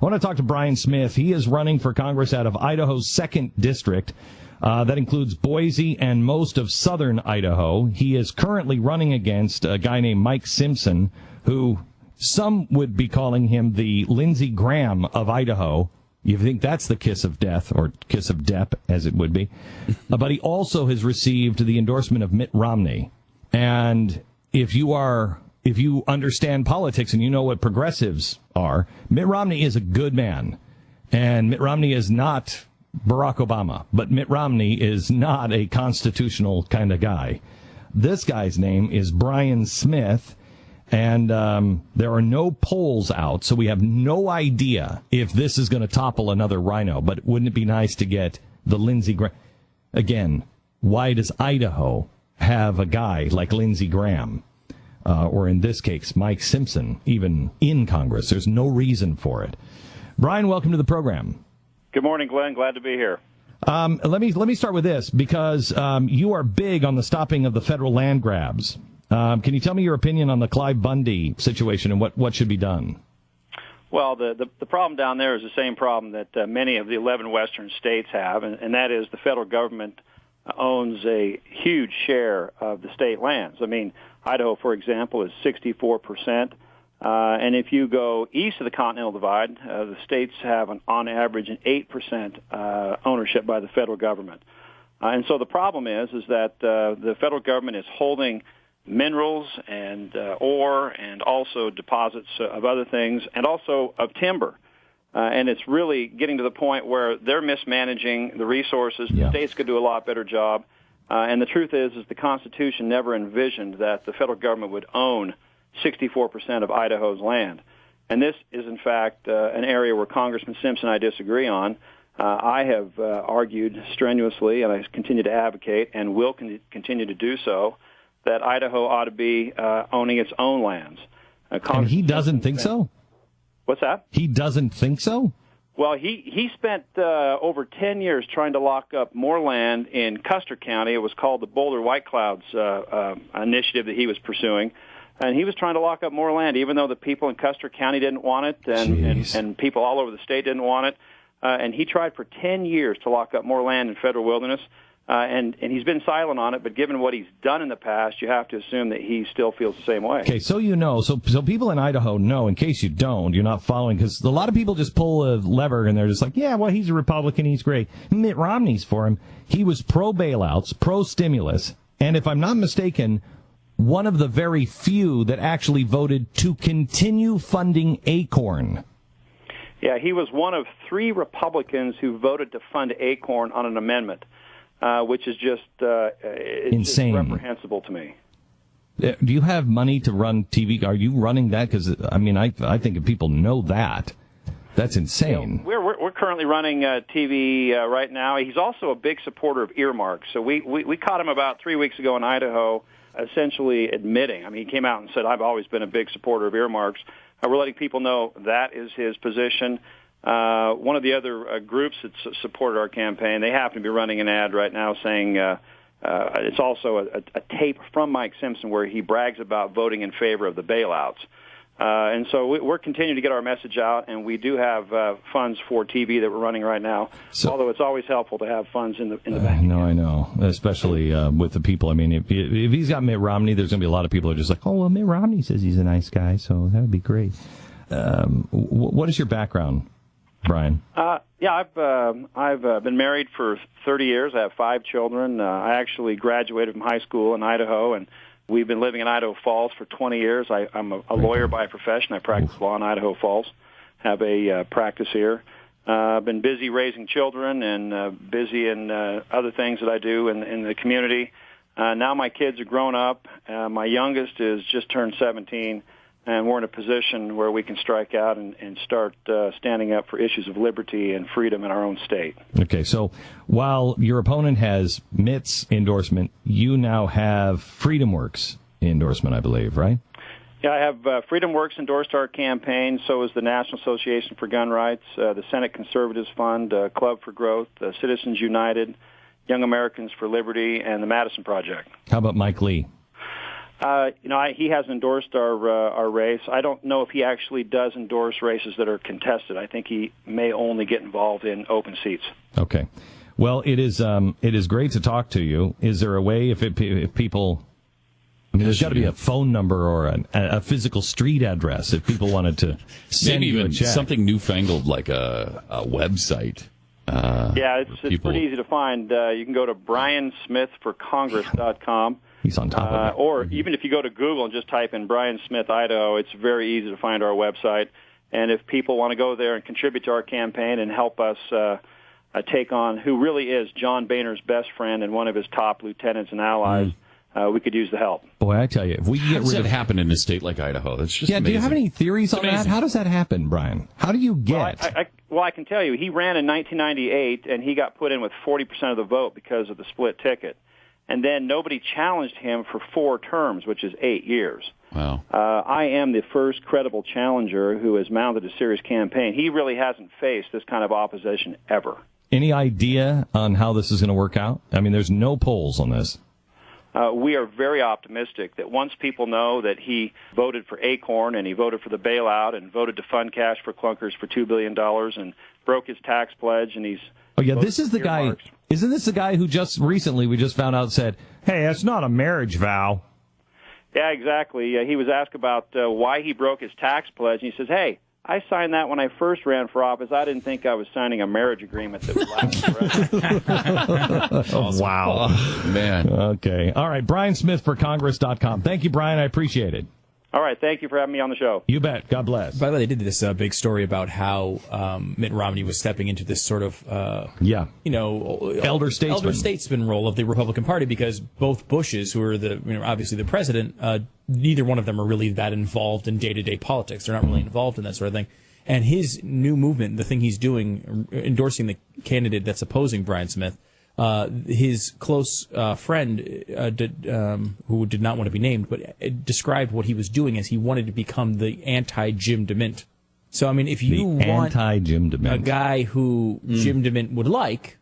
I want to talk to Brian Smith. He is running for Congress out of Idaho's 2nd District. That includes Boise and most of southern Idaho. He is currently running against a guy named Mike Simpson, who some would be calling him the Lindsey Graham of Idaho. You think that's the kiss of death, or kiss of death, as it would be. But he also has received the endorsement of Mitt Romney. And if you understand politics and you know what progressives are, Mitt Romney is a good man. And Mitt Romney is not Barack Obama, but Mitt Romney is not a constitutional kind of guy. This guy's name is Brian Smith. And there are no polls out, so we have no idea if this is going to topple another rhino. But wouldn't it be nice to get the Lindsey Graham? Again, why does Idaho have a guy like Lindsey Graham, or in this case, Mike Simpson, even in Congress? There's no reason for it. Brian, welcome to the program. Good morning, Glenn. Glad to be here. Let me start with this, because you are big on the stopping of the federal land grabs. Can you tell me your opinion on the Clive Bundy situation and what should be done? Well, the problem down there is the same problem that many of the 11 western states have, and that is the federal government owns a huge share of the state lands. I mean, Idaho, for example, is 64%. And if you go east of the Continental Divide, the states have, on average, an 8% ownership by the federal government. And so the problem is that the federal government is holding minerals and ore and also deposits of other things and also of timber. And it's really getting to the point where they're mismanaging the resources. Yeah. The states could do a lot better job. And the truth is the Constitution never envisioned that the federal government would own 64% of Idaho's land. And this is, in fact, an area where Congressman Simpson and I disagree on. I have argued strenuously, and I continue to advocate and will continue to do so, that Idaho ought to be owning its own lands. And he doesn't think so? What's that? He doesn't think so? Well, he spent over 10 years trying to lock up more land in Custer County. It was called the Boulder White Clouds initiative that he was pursuing. And he was trying to lock up more land, even though the people in Custer County didn't want it and people all over the state didn't want it. And he tried for 10 years to lock up more land in federal wilderness. And he's been silent on it, but given what he's done in the past, you have to assume that he still feels the same way. Okay, so you know, so people in Idaho know, in case you don't, you're not following, because a lot of people just pull a lever and they're just like, yeah, well, he's a Republican, he's great. Mitt Romney's for him. He was pro-bailouts, pro-stimulus, and if I'm not mistaken, one of the very few that actually voted to continue funding ACORN. Yeah, he was one of 3 Republicans who voted to fund ACORN on an amendment. Which is just insane, just reprehensible to me. Do you have money to run TV? Are you running that? Because I mean, I think if people know that, that's insane. You know, we're currently running TV right now. He's also a big supporter of earmarks. So we caught him about 3 weeks ago in Idaho, essentially admitting. I mean, he came out and said, "I've always been a big supporter of earmarks." We're letting people know that is his position. One of the other groups that supported our campaign, they happen to be running an ad right now saying it's also a tape from Mike Simpson where he brags about voting in favor of the bailouts. And so we're continuing to get our message out, and we do have funds for TV that we're running right now, although it's always helpful to have funds in the bank. No, I know, especially with the people. I mean, if he's got Mitt Romney, there's going to be a lot of people who are just like, oh, well, Mitt Romney says he's a nice guy, so that would be great. What is your background, Brian? Yeah, I've been married for 30 years. I have 5 children. I actually graduated from high school in Idaho, and we've been living in Idaho Falls for 20 years. I'm a lawyer by profession. I practice law in Idaho Falls, have a practice here. I've been busy raising children and busy in other things that I do in the community. Now my kids are grown up. My youngest is just turned 17. And we're in a position where we can strike out and start standing up for issues of liberty and freedom in our own state. Okay, so while your opponent has Mitt's endorsement, you now have FreedomWorks endorsement, I believe, right? Yeah, I have FreedomWorks endorsed our campaign. So is the National Association for Gun Rights, the Senate Conservatives Fund, Club for Growth, Citizens United, Young Americans for Liberty, and the Madison Project. How about Mike Lee? He hasn't endorsed our race. I don't know if he actually does endorse races that are contested. I think he may only get involved in open seats. Okay. Well, it is great to talk to you. Is there a way if people? I mean, there's got to be a phone number or a physical street address if people wanted to send maybe you even a check. Something newfangled like a website. It's pretty easy to find. You can go to briansmithforcongress.com. He's on top of it. Or even if you go to Google and just type in Brian Smith, Idaho, it's very easy to find our website. And if people want to go there and contribute to our campaign and help us take on who really is John Boehner's best friend and one of his top lieutenants and allies, we could use the help. Boy, I tell you, if we can get rid of happen in a state like Idaho, that's just amazing. Do you have any theories on that? How does that happen, Brian? How do you get? Well, I can tell you, he ran in 1998, and he got put in with 40% of the vote because of the split ticket. And then nobody challenged him for 4 terms, which is 8 years. Wow. I am the first credible challenger who has mounted a serious campaign. He really hasn't faced this kind of opposition ever. Any idea on how this is going to work out? I mean, there's no polls on this. We are very optimistic that once people know that he voted for Acorn and he voted for the bailout and voted to fund cash for clunkers for $2 billion and broke his tax pledge and he's... Oh, yeah, this is the guy... Isn't this the guy who just recently, we just found out, said, hey, that's not a marriage vow? Yeah, exactly. He was asked about why he broke his tax pledge, and he says, hey, I signed that when I first ran for office. I didn't think I was signing a marriage agreement that would last forever. Wow. Oh, man. Okay. All right, briansmithforcongress.com. Thank you, Brian. I appreciate it. All right. Thank you for having me on the show. You bet. God bless. By the way, they did this big story about how Mitt Romney was stepping into this sort of, elder statesman role of the Republican Party because both Bushes, who are obviously the president, neither one of them are really that involved in day-to-day politics. They're not really involved in that sort of thing. And his new movement, the thing he's doing, endorsing the candidate that's opposing Brian Smith, his close friend, who did not want to be named, but described what he was doing as he wanted to become the anti-Jim DeMint. So, I mean, if you want a guy who Jim DeMint would like,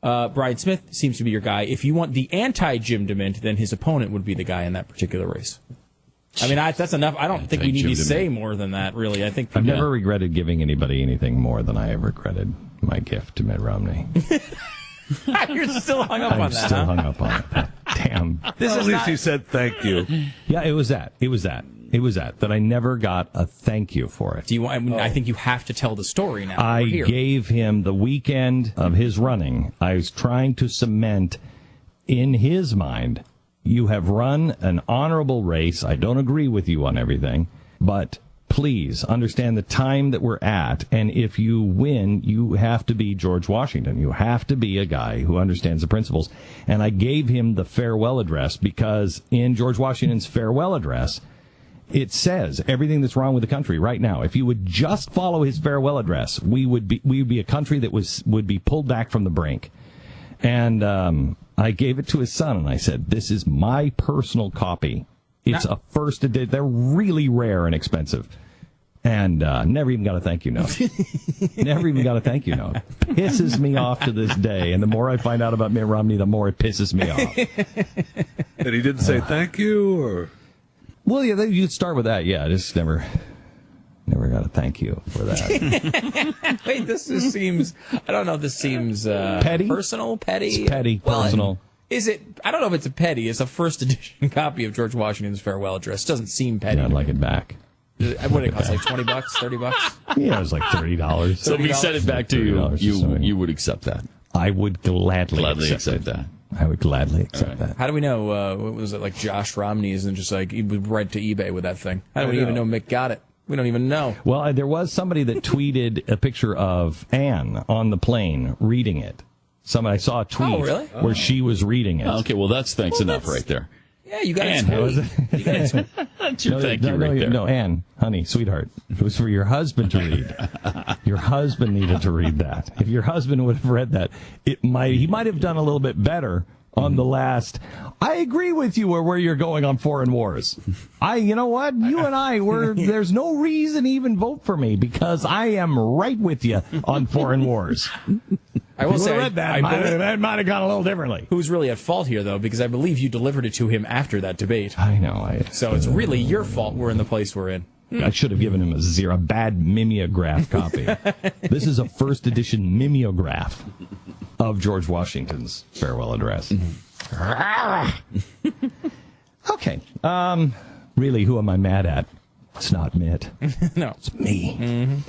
Brian Smith seems to be your guy. If you want the anti-Jim DeMint, then his opponent would be the guy in that particular race. I mean, that's enough. I don't think we need to say more than that, really. I think I've never regretted giving anybody anything more than I have regretted my gift to Mitt Romney. You're still hung up on that. I'm still hung up on it. Damn. At least he said thank you. Yeah, it was that. That I never got a thank you for it. Do you want? I think you have to tell the story now. I gave him the weekend of his running. I was trying to cement in his mind, you have run an honorable race. I don't agree with you on everything, but please understand the time that we're at, and if you win, you have to be George Washington. You have to be a guy who understands the principles. And I gave him the farewell address because in George Washington's farewell address, it says everything that's wrong with the country right now. If you would just follow his farewell address, we would be a country that would be pulled back from the brink. And I gave it to his son, and I said, this is my personal copy. It's a first edition. They're really rare and expensive. And never even got a thank you note. Never even got a thank you note. Pisses me off to this day. And the more I find out about Mitt Romney, the more it pisses me off. And he didn't say thank you? Or well, yeah, you'd start with that. Yeah, just never got a thank you for that. Wait, this just seems, I don't know if this seems petty? Personal, petty? It's petty, personal. Is it? I don't know if it's a petty. It's a first edition copy of George Washington's farewell address. Doesn't seem petty. Yeah, I'd like it back. What did it cost? Like $20, $30? Yeah, it was like $30. So if we sent it back to you would accept that. I would gladly accept that. I would gladly accept that. How do we know? What was it like? Josh Romney isn't just like he would right to eBay with that thing. How do we even know Mick got it? We don't even know. Well, there was somebody that tweeted a picture of Anne on the plane reading it. I saw a tweet where she was reading it. Okay, well that's thanks enough right there. Yeah, you got Anne, that's your thank you right there. No, Anne, honey, sweetheart, it was for your husband to read. Your husband needed to read that. If your husband would have read that, he might have done a little bit better on the last. I agree with you where you're going on foreign wars. You know what? You and I there's no reason to even vote for me because I am right with you on foreign wars. I will say, read that, it might have gone a little differently. Who's really at fault here, though? Because I believe you delivered it to him after that debate. I know. So it's really your fault we're in the place we're in. I should have given him a bad mimeograph copy. This is a first edition mimeograph of George Washington's farewell address. Okay. Really, who am I mad at? It's not Mitt. No. It's me.